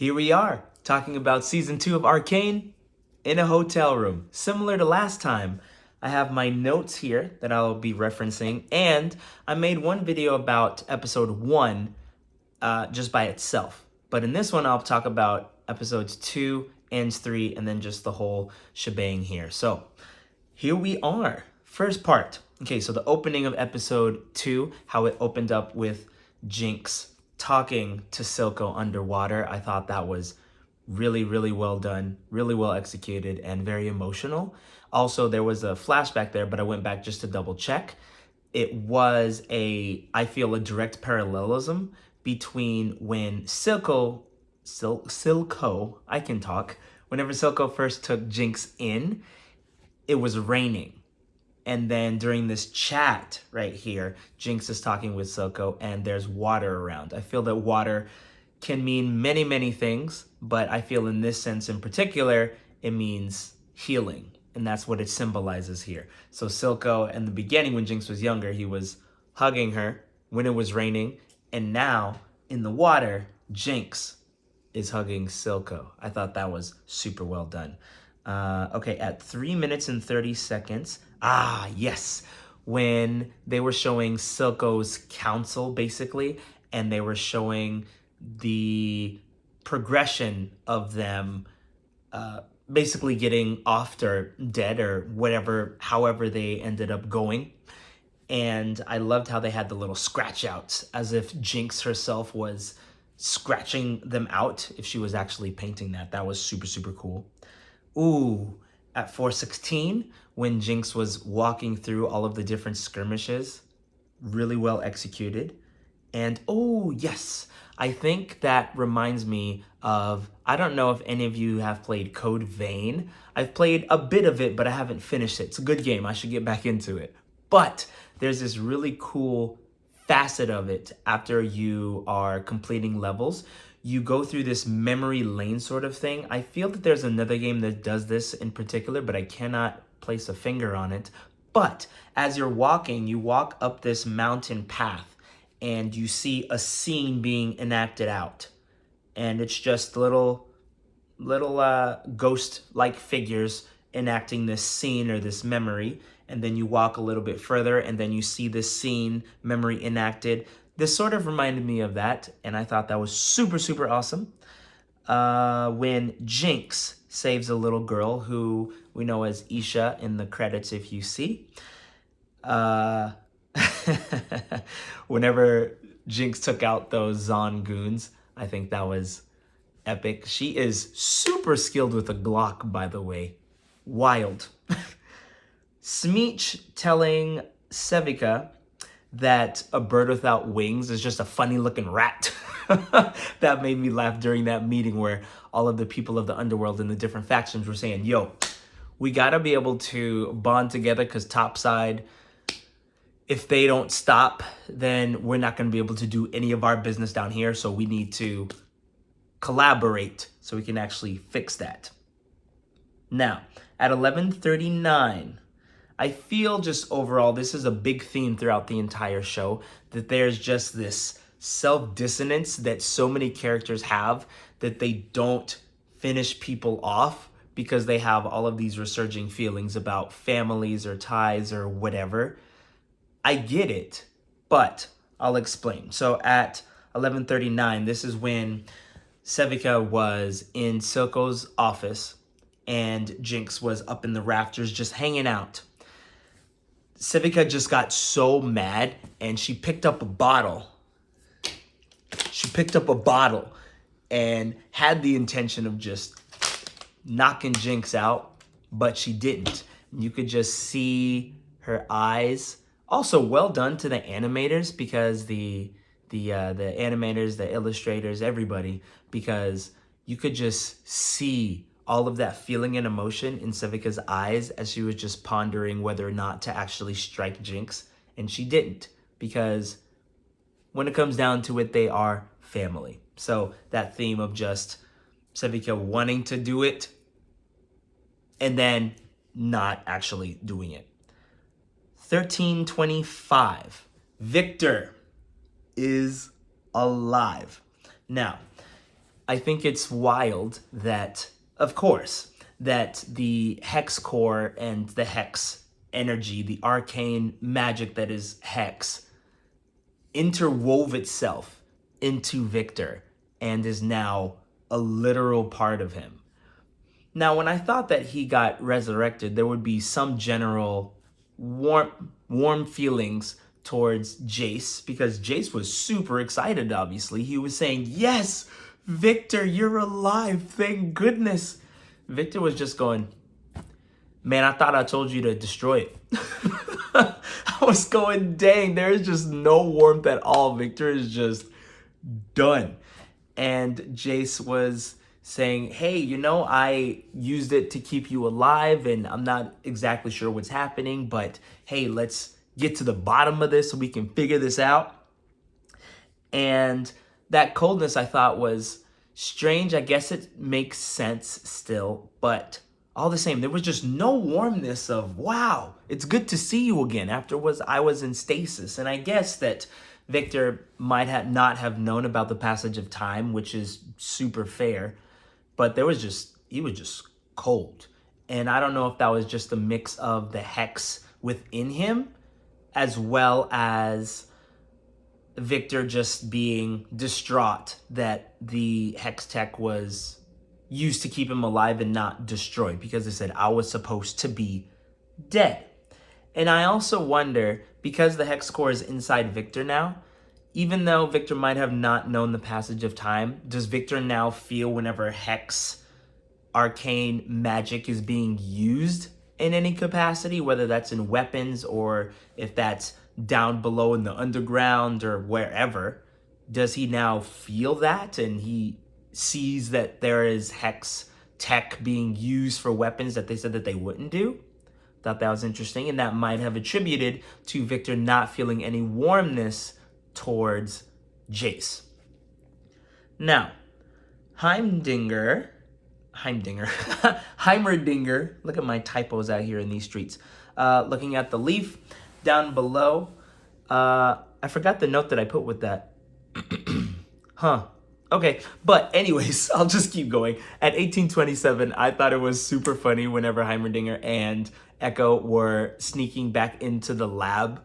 Here we are, talking about season 2 of Arcane in a hotel room. Similar to last time, I have my notes here that I'll be referencing, and I made one video about episode 1 just by itself. But in this one, I'll talk about episodes 2 and 3, and then just the whole shebang here. So here we are. First part. Okay, so the opening of episode 2, how it opened up with Jinx talking to Silco underwater. I thought that was really, really well done, really well executed, and very emotional. Also, there was a flashback there, but I went back just to double check. It was I feel a direct parallelism between when Silco, I can talk, whenever Silco first took Jinx in, it was raining. And then during this chat right here, Jinx is talking with Silco and there's water around. I feel that water can mean many, many things, but I feel in this sense in particular, it means healing. And that's what it symbolizes here. So Silco, in the beginning when Jinx was younger, he was hugging her when it was raining. And now in the water, Jinx is hugging Silco. I thought that was super well done. Okay, at 3 minutes and 30 seconds. Yes. When they were showing Silco's council, basically, and they were showing the progression of them basically getting off or dead or whatever, however they ended up going. And I loved how they had the little scratch outs, as if Jinx herself was scratching them out if she was actually painting that. That was super, super cool. Ooh, at 4:16, when Jinx was walking through all of the different skirmishes, really well executed. And oh, yes, I think that reminds me of, I don't know if any of you have played Code Vein. I've played a bit of it, but I haven't finished it. It's a good game. I should get back into it. But there's this really cool facet of it after you are completing levels. You go through this memory lane sort of thing. I feel that there's another game that does this in particular, but I cannot place a finger on it. But as you're walking, you walk up this mountain path and you see a scene being enacted out. And it's just little ghost-like figures enacting this scene or this memory. And then you walk a little bit further and then you see this scene, memory enacted. This sort of reminded me of that, and I thought that was super, super awesome. When Jinx saves a little girl who we know as Isha in the credits if you see. Whenever Jinx took out those Zon goons, I think that was epic. She is super skilled with a Glock, by the way. Wild. Smeech telling Sevika that a bird without wings is just a funny looking rat. That made me laugh during that meeting where all of the people of the underworld and the different factions were saying, yo, we gotta be able to bond together because topside, if they don't stop, then we're not gonna be able to do any of our business down here. So we need to collaborate so we can actually fix that. Now, at 11:39, I feel just overall, this is a big theme throughout the entire show, that there's just this self-dissonance that so many characters have that they don't finish people off because they have all of these resurging feelings about families or ties or whatever. I get it, but I'll explain. So at 11:39, this is when Sevika was in Silco's office and Jinx was up in the rafters just hanging out. Sevika just got so mad and she picked up a bottle. She picked up a bottle and had the intention of just knocking Jinx out, but she didn't. You could just see her eyes. Also, well done to the animators, because the animators, the illustrators, everybody, because you could just see all of that feeling and emotion in Sevika's eyes as she was just pondering whether or not to actually strike Jinx. And she didn't, because when it comes down to it, they are family. So that theme of just Sevika wanting to do it and then not actually doing it. 13:25. Victor is alive. Now, I think it's wild that, of course, that the Hex core and the Hex energy, the arcane magic that is Hex, interwove itself into Victor and is now a literal part of him. Now, when I thought that he got resurrected, there would be some general warm feelings towards Jace, because Jace was super excited, obviously. He was saying, yes, Victor, you're alive, thank goodness. Victor was just going, man, I thought I told you to destroy it. I was going, dang, there is just no warmth at all. Victor is just done. And Jace was saying, hey, you know, I used it to keep you alive, and I'm not exactly sure what's happening, but hey, let's get to the bottom of this so we can figure this out. And that coldness, I thought, was strange. I guess it makes sense still, but all the same, there was just no warmness of, wow, it's good to see you again after I was in stasis. And I guess that Victor might not have known about the passage of time, which is super fair, but he was just cold. And I don't know if that was just a mix of the Hex within him, as well as Victor just being distraught that the Hex tech was used to keep him alive and not destroyed, because they said I was supposed to be dead. And I also wonder, because the Hex core is inside Victor now, even though Victor might have not known the passage of time, does Victor now feel whenever Hex arcane magic is being used in any capacity, whether that's in weapons or if that's down below in the underground or wherever? Does he now feel that, and he sees that there is Hex tech being used for weapons that they said that they wouldn't do? Thought that was interesting, and that might have attributed to Victor not feeling any warmness towards Jace. Now, Heimerdinger, look at my typos out here in these streets. Looking at the leaf down below, I forgot the note that I put with that. Okay, but anyways, I'll just keep going. At 1827, I thought it was super funny whenever Heimerdinger and Echo were sneaking back into the lab.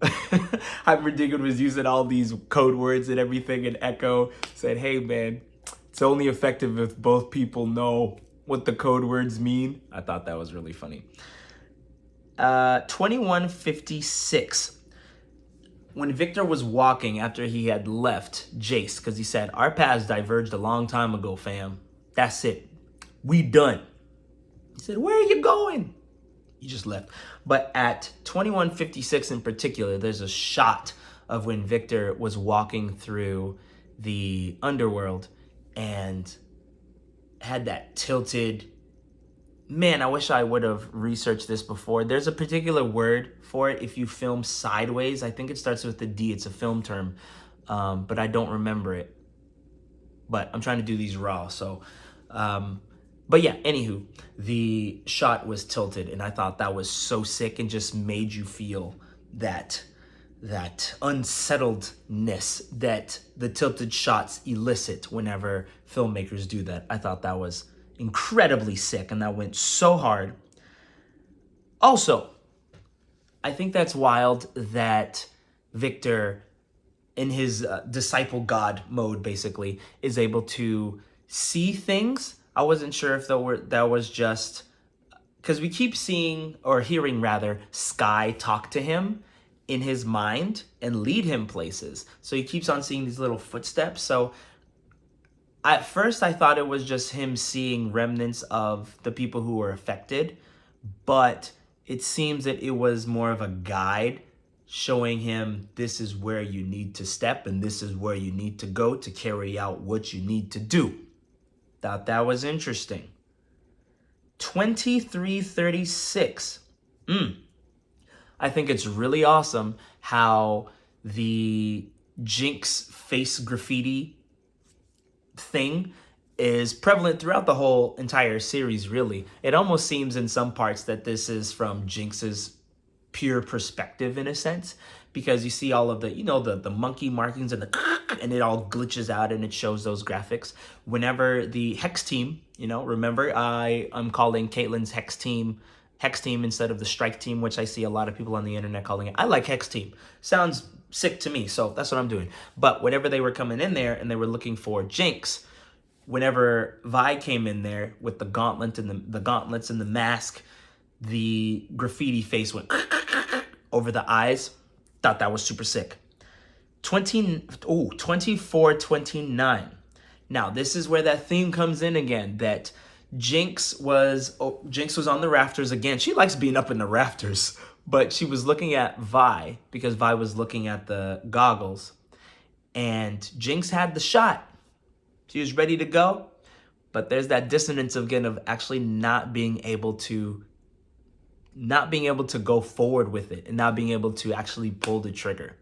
Heimerdinger was using all these code words and everything, and Echo said, hey man, it's only effective if both people know what the code words mean. I thought that was really funny. 2156. When Victor was walking after he had left Jace, because he said, our paths diverged a long time ago, fam. That's it. We done. He said, where are you going? He just left. But at 2156 in particular, there's a shot of when Victor was walking through the underworld and had that tilted... Man, I wish I would have researched this before. There's a particular word for it if you film sideways. I think it starts with a D. It's a film term, but I don't remember it. But I'm trying to do these raw, so... But yeah, anywho, the shot was tilted, and I thought that was so sick and just made you feel that unsettledness that the tilted shots elicit whenever filmmakers do that. I thought that was incredibly sick, and that went so hard. Also, I think that's wild that Victor, in his disciple god mode, basically, is able to see things. I wasn't sure if that was just... Because we keep seeing, or hearing rather, Sky talk to him in his mind and lead him places. So he keeps on seeing these little footsteps. So at first I thought it was just him seeing remnants of the people who were affected. But it seems that it was more of a guide showing him this is where you need to step and this is where you need to go to carry out what you need to do. Thought that was interesting. 2336. I think it's really awesome how the Jinx face graffiti thing is prevalent throughout the whole entire series, really. It almost seems in some parts that this is from Jinx's pure perspective in a sense, because you see all of the, the monkey markings and and it all glitches out and it shows those graphics. Whenever the Hex team, remember I'm calling Caitlyn's Hex team instead of the Strike team, which I see a lot of people on the internet calling it. I like Hex team. Sounds sick to me, so that's what I'm doing. But whenever they were coming in there and they were looking for Jinx, whenever Vi came in there with the gauntlet and the gauntlets and the mask, the graffiti face went over the eyes. Thought that was super sick. 24-29. Now, this is where that theme comes in again, that Jinx was on the rafters again. She likes being up in the rafters, but she was looking at Vi because Vi was looking at the goggles. And Jinx had the shot. She was ready to go, but there's that dissonance again of actually not being able to go forward with it and not being able to actually pull the trigger.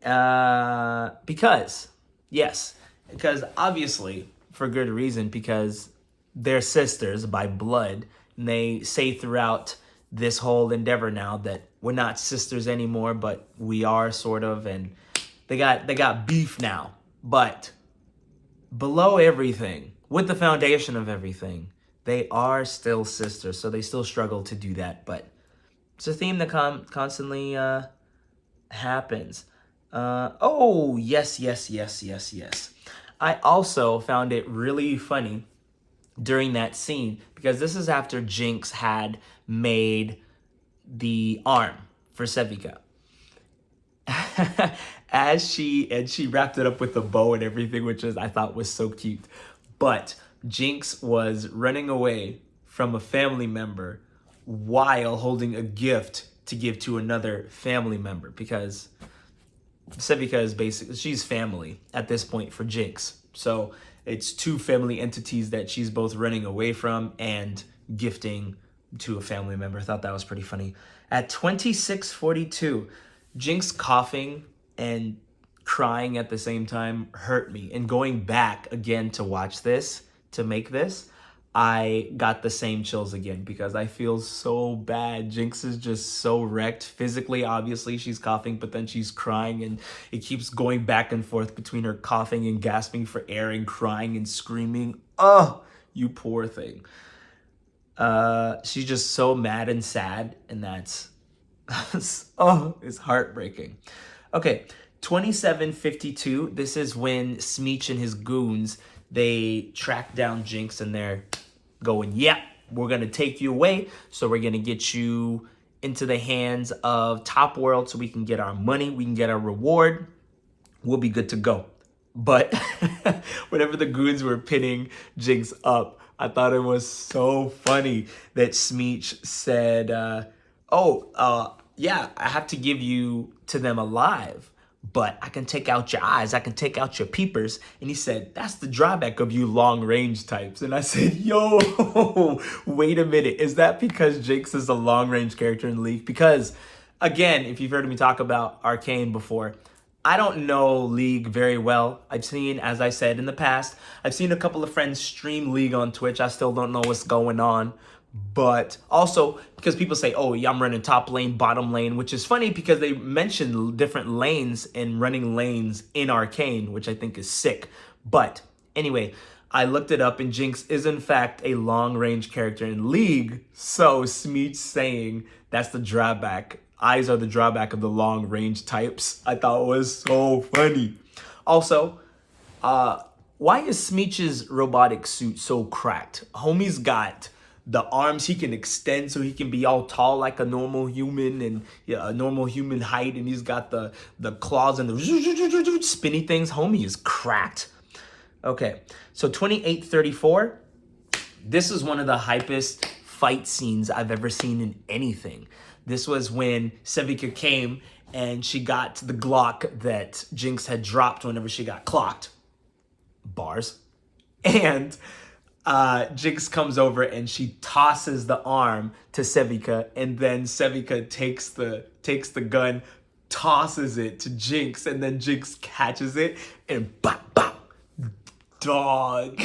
Because obviously, for good reason, because they're sisters by blood, and they say throughout this whole endeavor now that we're not sisters anymore, but we are sort of, and they got beef now. But below everything, with the foundation of everything, they are still sisters, so they still struggle to do that. But it's a theme that constantly happens. Yes. I also found it really funny during that scene, because this is after Jinx had made the arm for Sevika. She wrapped it up with a bow and everything, which I thought was so cute. But Jinx was running away from a family member while holding a gift to give to another family member, because Sevika is basically, she's family at this point for Jinx. So it's two family entities that she's both running away from and gifting to a family member. I thought that was pretty funny. At 26:42, Jinx coughing and crying at the same time hurt me. And going back again to watch this, to make this, I got the same chills again because I feel so bad. Jinx is just so wrecked. Physically, obviously, she's coughing, but then she's crying, and it keeps going back and forth between her coughing and gasping for air and crying and screaming. Oh, you poor thing. She's just so mad and sad, and that's it's heartbreaking. Okay, 27:52. This is when Smeech and his goons, they track down Jinx, and they're going, yeah, we're going to take you away. So we're going to get you into the hands of Top World so we can get our money, we can get our reward. We'll be good to go. But whenever the goons were pinning Jinx up, I thought it was so funny that Smeech said, yeah, I have to give you to them alive, but I can take out your eyes, I can take out your peepers. And he said, that's the drawback of you long range types. And I said, yo, wait a minute. Is that because Jinx is a long range character in League? Because again, if you've heard me talk about Arcane before, I don't know League very well. I've seen, as I said in the past, I've seen a couple of friends stream League on Twitch. I still don't know what's going on. But also because people say, oh, yeah, I'm running top lane, bottom lane, which is funny because they mention different lanes and running lanes in Arcane, which I think is sick. But anyway, I looked it up, and Jinx is in fact a long range character in League. So Smeech saying that's the drawback. Eyes are the drawback of the long range types, I thought was so funny. Also, why is Smeech's robotic suit so cracked? Homie's got the arms he can extend so he can be all tall like a normal human, and a normal human height, and he's got the claws and the spinny things. Homie is cracked. Okay, so 28:34. This is one of the hypest fight scenes I've ever seen in anything. This was when Sevika came and she got the Glock that Jinx had dropped whenever she got clocked. Bars. And Jinx comes over and she tosses the arm to Sevika, and then Sevika takes the gun, tosses it to Jinx, and then Jinx catches it and bop bop. Dog.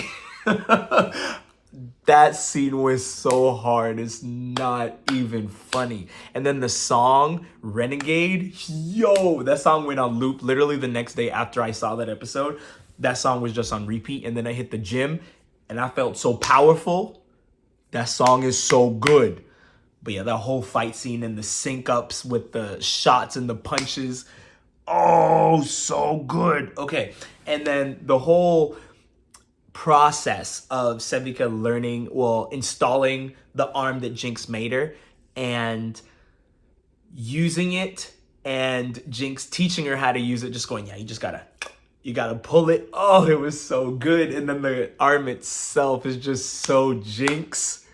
That scene was so hard. It's not even funny. And then the song, Renegade, yo, that song went on loop literally the next day after I saw that episode. That song was just on repeat. And then I hit the gym and I felt so powerful. That song is so good. But yeah, that whole fight scene and the sync ups with the shots and the punches. Oh, so good. Okay. And then the whole process of Sevika learning, well, installing the arm that Jinx made her and using it, and Jinx teaching her how to use it, just going, yeah, you gotta pull it. Oh, it was so good. And then the arm itself is just so Jinx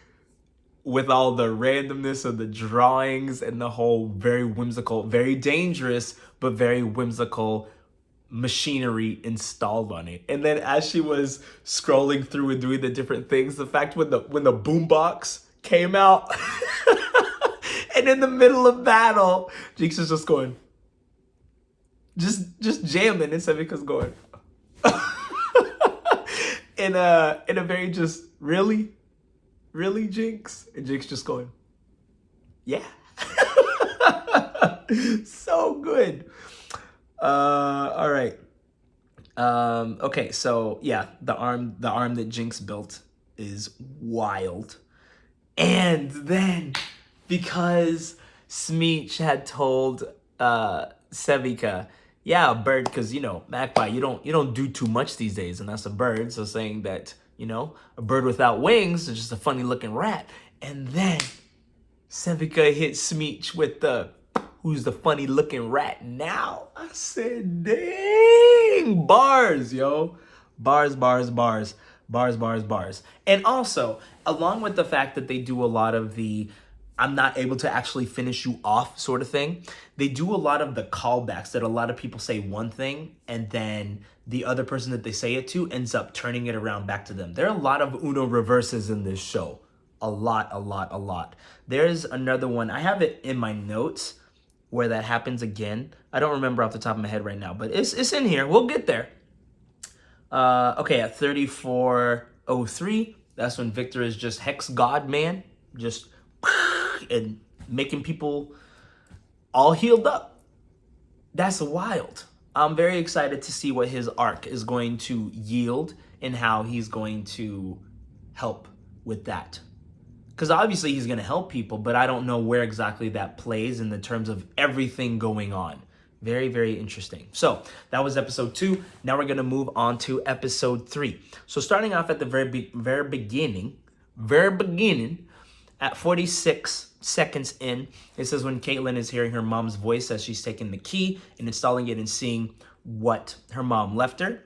with all the randomness of the drawings and the whole very whimsical, very dangerous, but very whimsical machinery installed on it. And then as she was scrolling through and doing the different things, the fact when the boombox came out and in the middle of battle, Jinx is just going, just jamming, and Sevika's going in a very just really Jinx, and Jinx just going, yeah. So good. All right. Okay, so yeah, the arm that Jinx built is wild. And then because Smeech had told Sevika, yeah, a bird, because Magpie, you don't do too much these days, and that's a bird. So saying that, a bird without wings is just a funny looking rat. And then Sevika hit Smeech with the, who's the funny looking rat now? I said, dang, bars, yo. Bars. And also, along with the fact that they do a lot of the I'm not able to actually finish you off sort of thing, they do a lot of the callbacks that a lot of people say one thing and then the other person that they say it to ends up turning it around back to them. There are a lot of Uno reverses in this show. A lot. There's another one. I have it in my notes where that happens again. I don't remember off the top of my head right now, but it's in here. We'll get there. Okay, at 34:03, that's when Victor is just Hex God Man, just and making people all healed up. That's wild. I'm very excited to see what his arc is going to yield and how he's going to help with that. Because obviously he's going to help people, but I don't know where exactly that plays in the terms of everything going on. Very, very interesting. So that was episode 2. Now we're going to move on to episode 3. So starting off at the very beginning, at 46 seconds in, it says when Caitlyn is hearing her mom's voice as she's taking the key and installing it and seeing what her mom left her.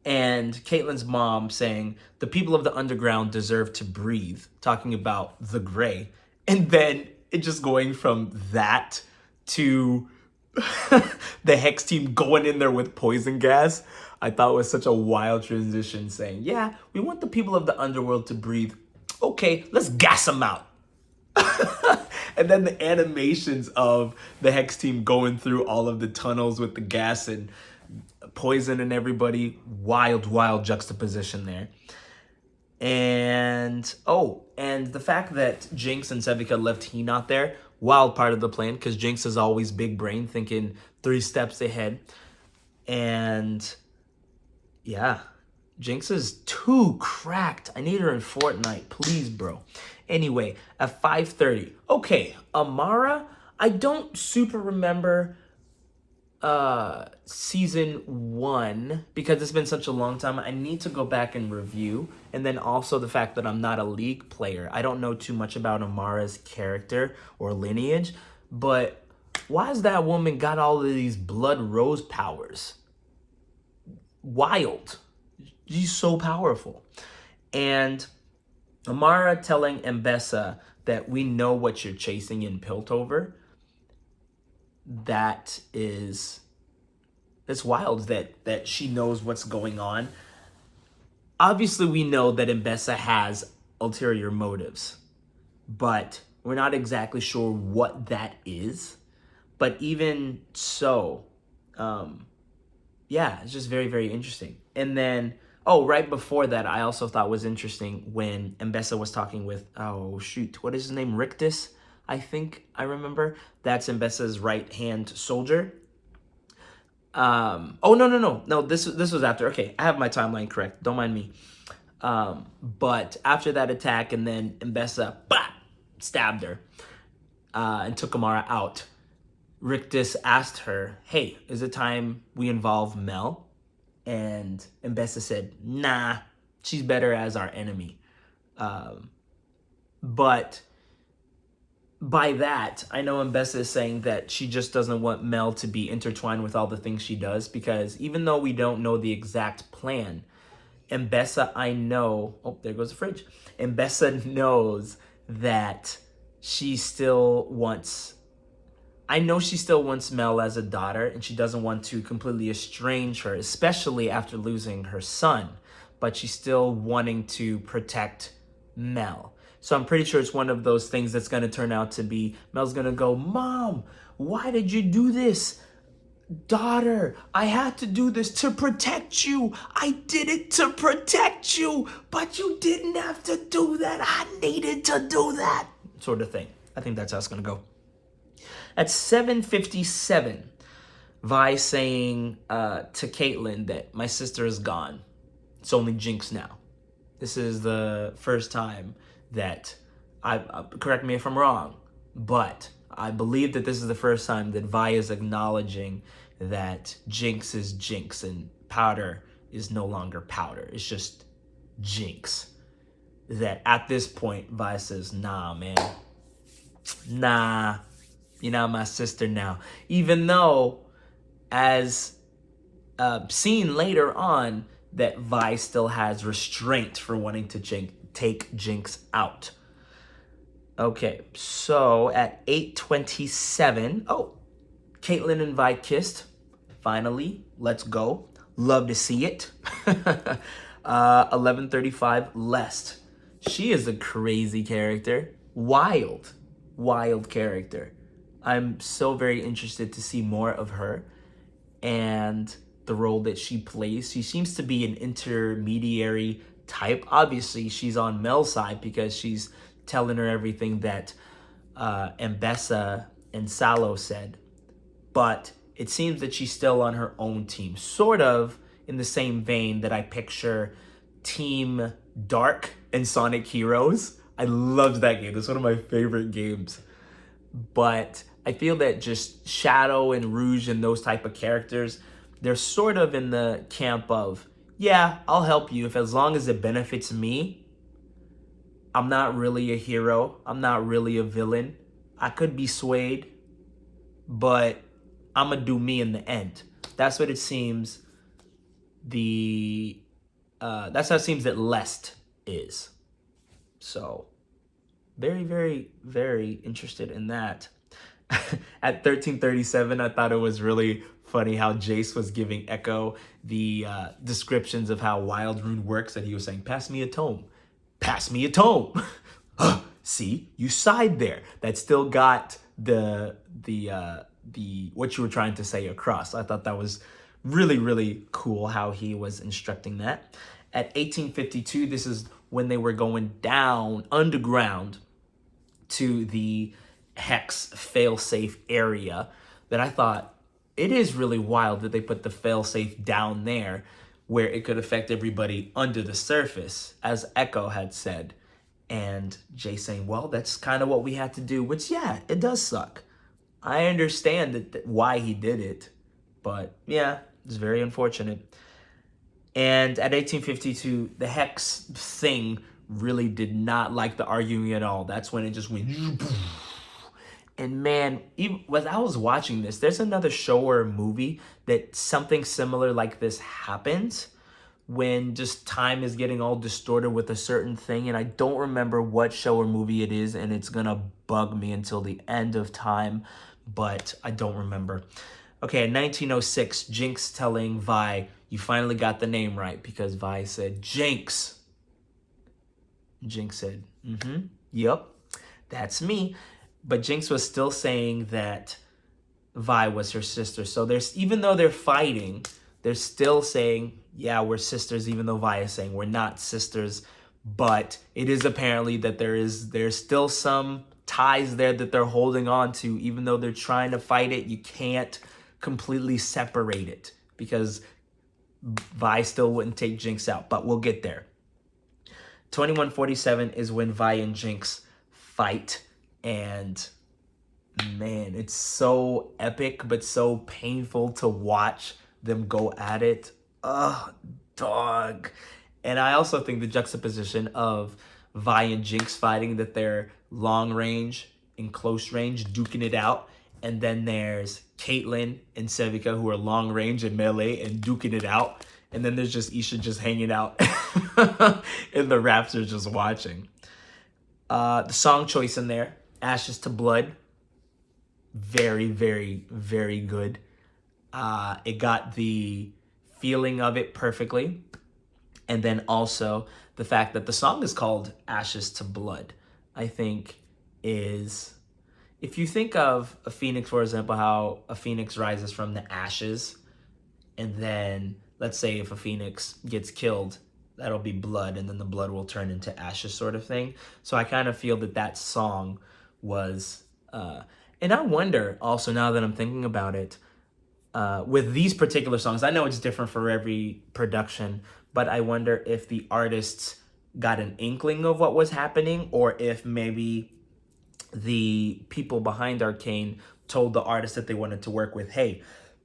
And Caitlyn's mom saying, the people of the underground deserve to breathe, talking about the gray. And then it just going from that to the Hex team going in there with poison gas. I thought it was such a wild transition, saying, yeah, we want the people of the underworld to breathe. Okay, let's gas them out. And then the animations of the Hex team going through all of the tunnels with the gas and poison and everybody. Wild juxtaposition there. And the fact that Jinx and Sevika left Hinata there, wild part of the plan, because Jinx is always big brain, thinking 3 steps ahead. And yeah, Jinx is too cracked. I need her in Fortnite, please, bro. Anyway, at 5:30, okay, Amara, I don't super remember season 1 because it's been such a long time. I need to go back and review. And then also the fact that I'm not a League player. I don't know too much about Amara's character or lineage, but why has that woman got all of these blood rose powers? Wild. She's so powerful. And Amara telling Mbessa that we know what you're chasing in Piltover. It's wild that she knows what's going on. Obviously, we know that Mbessa has ulterior motives, but we're not exactly sure what that is. But even so, yeah, it's just very, very interesting. And then, Oh, right before that, I also thought was interesting when Mbessa was talking with, oh shoot, what is his name? Rictus, I think I remember. That's Mbessa's right-hand soldier. Oh, no, this was after. Okay, I have my timeline correct. Don't mind me. But after that attack, and then Mbessa, bah, stabbed her and took Amara out. Rictus asked her, hey, is it time we involve Mel? And Mbessa said, nah, she's better as our enemy. But by that, I know Mbessa is saying that she just doesn't want Mel to be intertwined with all the things she does, because even though we don't know the exact plan, Mbessa, I know, oh, there goes the fridge. Mbessa knows that she still wants, I know she still wants Mel as a daughter, and she doesn't want to completely estrange her, especially after losing her son, but she's still wanting to protect Mel. So I'm pretty sure it's one of those things that's going to turn out to be, Mel's going to go, Mom, why did you do this? Daughter, I had to do this to protect you. I did it to protect you, but you didn't have to do that. I needed to do that. Sort of thing. I think that's how it's going to go. At 7:57, Vi saying to Caitlyn that my sister is gone. It's only Jinx now. This is the first time that, correct me if I'm wrong, but I believe that this is the first time that Vi is acknowledging that Jinx is Jinx and Powder is no longer Powder. It's just Jinx. That at this point, Vi says, nah, man. Nah, you're not my sister now. Even though, as seen later on, that Vi still has restraint for wanting to take Jinx out. Okay, so at 8:27, oh, Caitlyn and Vi kissed. Finally, let's go. Love to see it. 11:35, Lest. She is a crazy character. Wild character. I'm so very interested to see more of her and the role that she plays. She seems to be an intermediary type. Obviously, she's on Mel's side because she's telling her everything that Mbessa and Salo said. But it seems that she's still on her own team. Sort of in the same vein that I picture Team Dark and Sonic Heroes. I loved that game. That's one of my favorite games. But I feel that just Shadow and Rouge and those type of characters, they're sort of in the camp of, yeah, I'll help you if as long as it benefits me. I'm not really a hero. I'm not really a villain. I could be swayed, but I'm gonna do me in the end. That's what it seems. That's how it seems that Lest is. So, very, very, very interested in that. At 13:37, I thought it was really funny how Jace was giving Echo the descriptions of how Wild Rune works, and he was saying, "Pass me a tome, pass me a tome." See, you sighed there. That still got the what you were trying to say across. I thought that was really, really cool how he was instructing that. At 18:52, this is when they were going down underground to the Hex failsafe area, that I thought it is really wild that they put the failsafe down there where it could affect everybody under the surface, as Echo had said. And Jay saying, well, that's kind of what we had to do, which, yeah, it does suck. I understand why he did it, but yeah, it's very unfortunate. And at 18:52, the Hex thing really did not like the arguing at all. That's when it just went. And man, even as I was watching this, there's another show or movie that something similar like this happens, when just time is getting all distorted with a certain thing. And I don't remember what show or movie it is, and it's gonna bug me until the end of time, but I don't remember. Okay, in 1906, Jinx telling Vi, you finally got the name right, because Vi said, Jinx. Jinx said, yep, that's me. But Jinx was still saying that Vi was her sister. So there's, even though they're fighting, they're still saying, yeah, we're sisters, even though Vi is saying we're not sisters. But it is apparently that there's still some ties there that they're holding on to, even though they're trying to fight it. You can't completely separate it because Vi still wouldn't take Jinx out, but we'll get there. 2147 is when Vi and Jinx fight, and man, it's so epic but so painful to watch them go at it. Ugh, dog. And I also think the juxtaposition of Vi and Jinx fighting, that they're long range and close range, duking it out. And then there's Caitlyn and Sevika, who are long range and melee and duking it out. And then there's just Isha just hanging out and the raps are just watching. The song choice in there, Ashes to Blood, very, very, very good. It got the feeling of it perfectly. And then also the fact that the song is called Ashes to Blood, I think is, if you think of a phoenix, for example, how a phoenix rises from the ashes, and then let's say if a phoenix gets killed, that'll be blood, and then the blood will turn into ashes sort of thing. So I kind of feel that that song was, and I wonder also, now that I'm thinking about it, with these particular songs, I know it's different for every production, but I wonder if the artists got an inkling of what was happening, or if maybe the people behind Arcane told the artist that they wanted to work with, hey,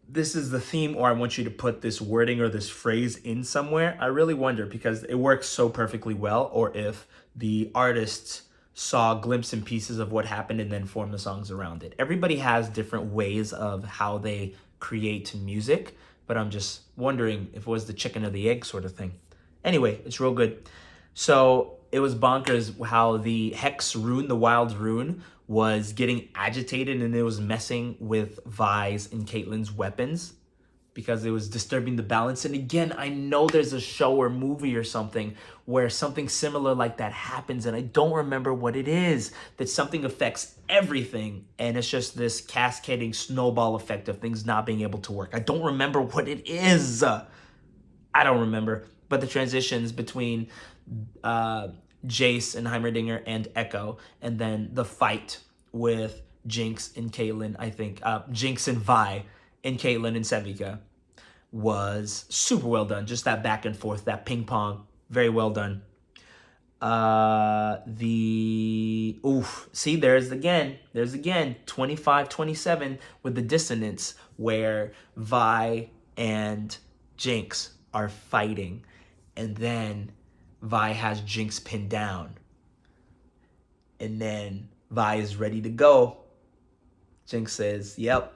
this is the theme, or I want you to put this wording or this phrase in somewhere. I really wonder, because it works so perfectly well, or if the artists saw glimpses and pieces of what happened and then formed the songs around it. Everybody has different ways of how they create music, but I'm just wondering if it was the chicken or the egg sort of thing. Anyway, it's real good. So it was bonkers how the Hex rune, the wild rune, was getting agitated, and it was messing with Vi's and Caitlyn's weapons because it was disturbing the balance. And again, I know there's a show or movie or something where something similar like that happens, and I don't remember what it is, that something affects everything, and it's just this cascading snowball effect of things not being able to work. I don't remember what it is. I don't remember. But the transitions between Jace and Heimerdinger and Echo, and then the fight with Jinx and Caitlyn, I think, Jinx and Vi and Caitlyn and Sevika, was super well done. Just that back and forth, that ping pong, very well done. See, there's again 25-27 with the dissonance where Vi and Jinx are fighting, and then Vi has Jinx pinned down, and then Vi is ready to go. Jinx says, "Yep,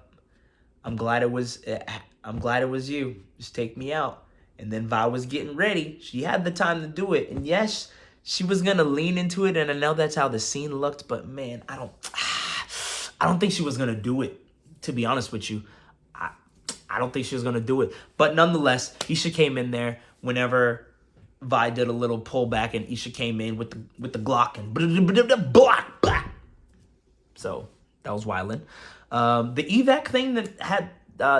I'm glad it was you. Just take me out." And then Vi was getting ready. She had the time to do it, and yes, she was gonna lean into it. And I know that's how the scene looked, but man, I don't think she was gonna do it. To be honest with you, I don't think she was gonna do it. But nonetheless, Isha came in there whenever Vi did a little pullback, and Isha came in with the Glock and block. So that was wildin'. The evac thing that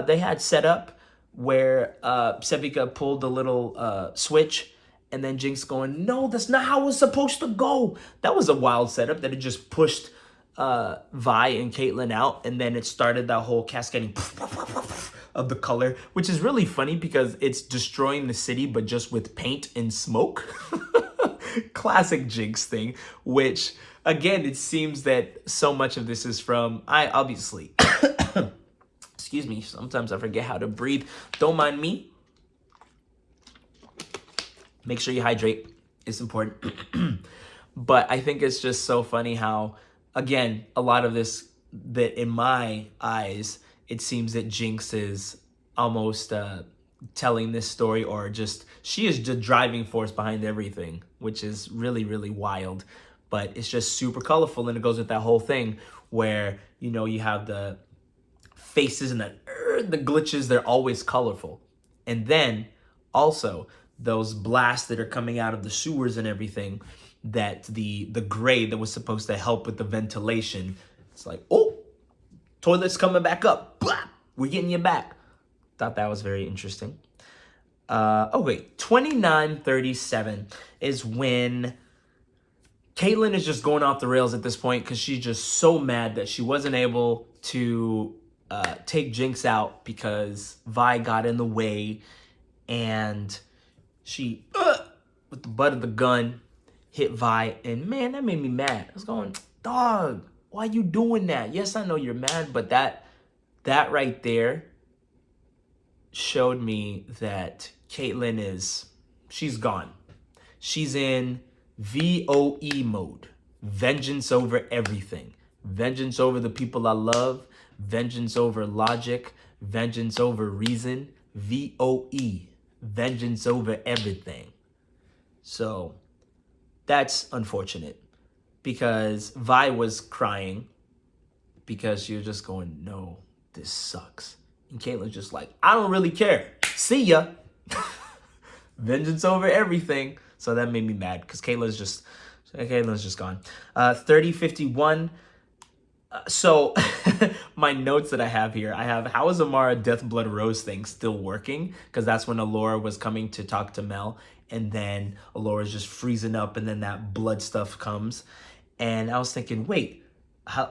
they had set up where Sevika pulled the little switch, and then Jinx going, "No, that's not how it's supposed to go." That was a wild setup that it just pushed Vi and Caitlyn out, and then it started that whole cascading of the color, which is really funny because it's destroying the city, but just with paint and smoke. Classic Jinx thing, which again, it seems that so much of this is from, obviously, excuse me, sometimes I forget how to breathe. Don't mind me. Make sure you hydrate. It's important. But I think it's just so funny how, again, a lot of this, that in my eyes, it seems that Jinx is almost telling this story, or just, she is the driving force behind everything, which is really, really wild. But it's just super colorful, and it goes with that whole thing where, you know, you have the faces and the glitches, they're always colorful. And then also those blasts that are coming out of the sewers and everything, that the gray that was supposed to help with the ventilation, it's like, oh, toilet's coming back up. Blah, we're getting you back. Thought that was very interesting. 29:37 is when Caitlyn is just going off the rails at this point because she's just so mad that she wasn't able to take Jinx out because Vi got in the way, and she, with the butt of the gun, hit Vi, and man, that made me mad. I was going, dog, why you doing that? Yes, I know you're mad, but that right there showed me that Caitlyn she's gone. She's in VOE mode. Vengeance over everything. Vengeance over the people I love. Vengeance over logic. Vengeance over reason. VOE. Vengeance over everything. So that's unfortunate because Vi was crying because she was just going, no, this sucks. And Caitlyn's just like, I don't really care. See ya. Vengeance over everything. So that made me mad because Caitlyn's just gone. 30:51. So my notes that I have here, I have, how is Amara Death Blood Rose thing still working? Because that's when Allura was coming to talk to Mel, and then Allura's just freezing up, and then that blood stuff comes. And I was thinking, wait,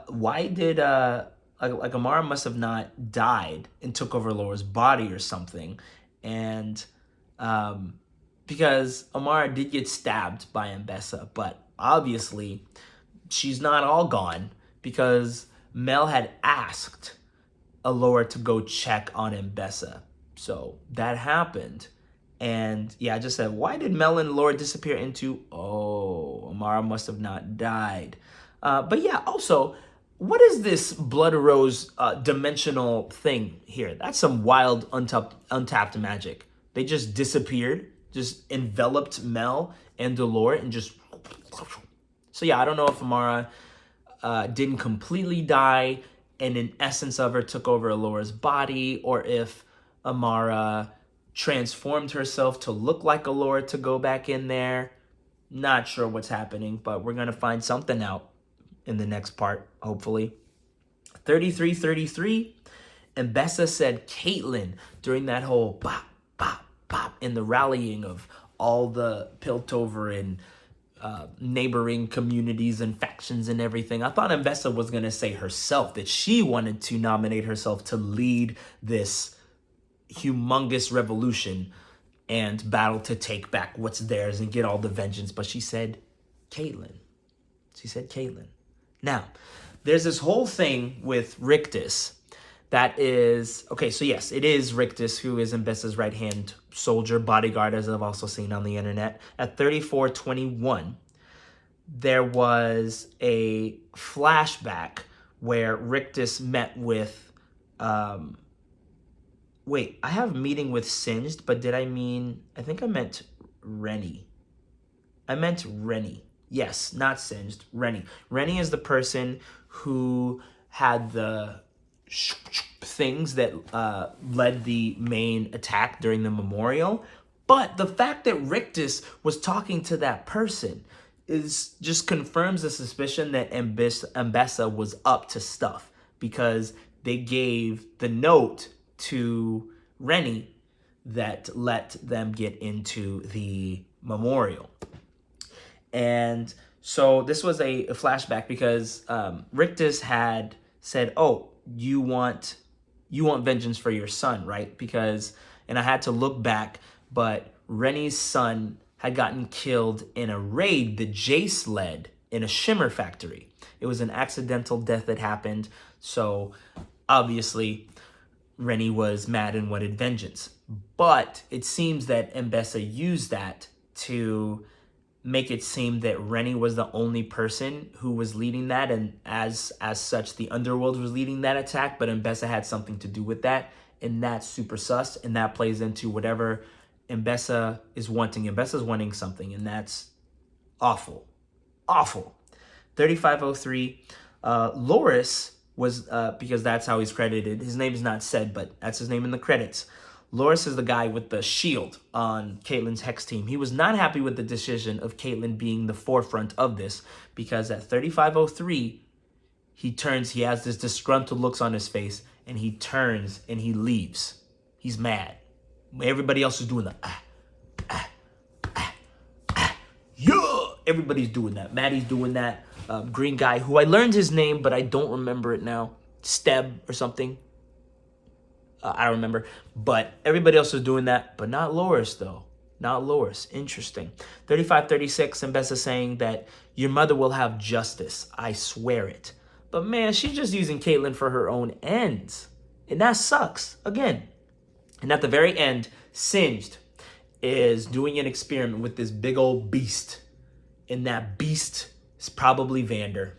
why did like Amara must have not died and took over Allura's body or something, and because Amara did get stabbed by Mbessa, but obviously she's not all gone because Mel had asked Allura to go check on Mbessa. So that happened. And yeah, I just said, why did Mel and Allura disappear into, oh, Amara must have not died. But yeah, also, what is this Blood Rose dimensional thing here? That's some wild untapped magic. They just disappeared, just enveloped Mel and Allura and just... So yeah, I don't know if Amara didn't completely die and an essence of her took over Allura's body, or if Amara transformed herself to look like Allura to go back in there. Not sure what's happening, but we're going to find something out in the next part, hopefully. 33:33, and Mbessa said Caitlyn during that whole bop, bop, bop in the rallying of all the Piltover neighboring communities and factions and everything. I thought Mbessa was going to say herself that she wanted to nominate herself to lead this humongous revolution and battle to take back what's theirs and get all the vengeance. But she said Caitlyn. She said Caitlyn. Now, there's this whole thing with Rictus that is... Okay, so yes, it is Rictus who is Mbessa's right-hand soldier, bodyguard, as I've also seen on the internet. At 34:21, there was a flashback where Rictus met with... Wait, I have meeting with Singed, but did I mean... I think I meant Rennie. I meant Rennie. Yes, not Singed, Rennie. Rennie is the person who had the things that led the main attack during the memorial. But the fact that Rictus was talking to that person just confirms the suspicion that Mbessa was up to stuff, because they gave the note to Rennie that let them get into the memorial. And so this was a flashback because Rictus had said, oh, you want vengeance for your son, right? Because, and I had to look back, but Rennie's son had gotten killed in a raid that Jace led in a shimmer factory. It was an accidental death that happened. So obviously Rennie was mad and wanted vengeance. But it seems that Mbessa used that to make it seem that Rennie was the only person who was leading that, and as such, the underworld was leading that attack, but Mbessa had something to do with that, and that's super sus, and that plays into whatever Mbessa is wanting. Mbessa's wanting something, and that's awful. Awful. 35:03, Loris was, because that's how he's credited, his name is not said, but that's his name in the credits. Loris is the guy with the shield on Caitlyn's Hex team. He was not happy with the decision of Caitlyn being the forefront of this, because at 35:03, he has this disgruntled looks on his face, and he turns and he leaves. He's mad. Everybody else is doing the yeah. Everybody's doing that. Maddie's doing that. Green guy, who I learned his name, but I don't remember it now. Steb or something. I don't remember. But everybody else is doing that, but not Loris, though. Not Loris. Interesting. 3536, Mbessa saying that your mother will have justice. I swear it. But man, she's just using Caitlyn for her own ends. And that sucks. Again. And at the very end, Singed is doing an experiment with this big old beast. And that beast is probably Vander.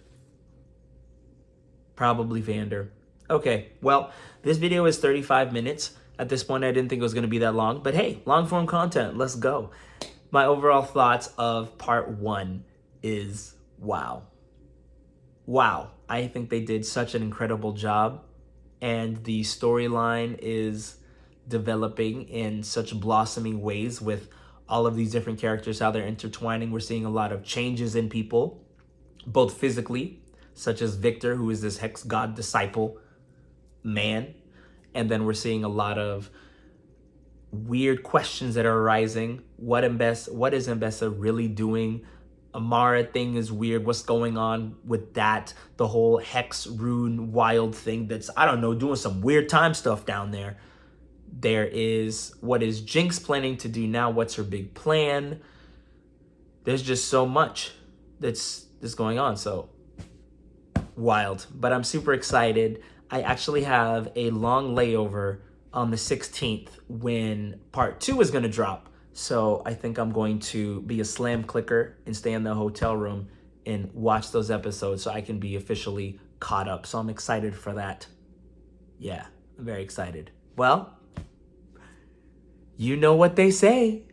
Probably Vander. Okay, well, this video is 35 minutes. At this point, I didn't think it was going to be that long. But hey, long-form content. Let's go. My overall thoughts of part 1 is wow. Wow. I think they did such an incredible job. And the storyline is developing in such blossoming ways with all of these different characters, how they're intertwining. We're seeing a lot of changes in people, both physically, such as Victor, who is this hex god disciple man. And then we're seeing a lot of weird questions that are arising. What is Mbessa really doing? Amara thing is weird. What's going on with that? The whole hex rune wild thing that's, I don't know, doing some weird time stuff down there. There is, what is Jinx planning to do now? What's her big plan? There's just so much that's going on. So wild. But I'm super excited. I actually have a long layover on the 16th when part 2 is going to drop. So I think I'm going to be a slam clicker and stay in the hotel room and watch those episodes so I can be officially caught up. So I'm excited for that. Yeah, I'm very excited. Well, you know what they say.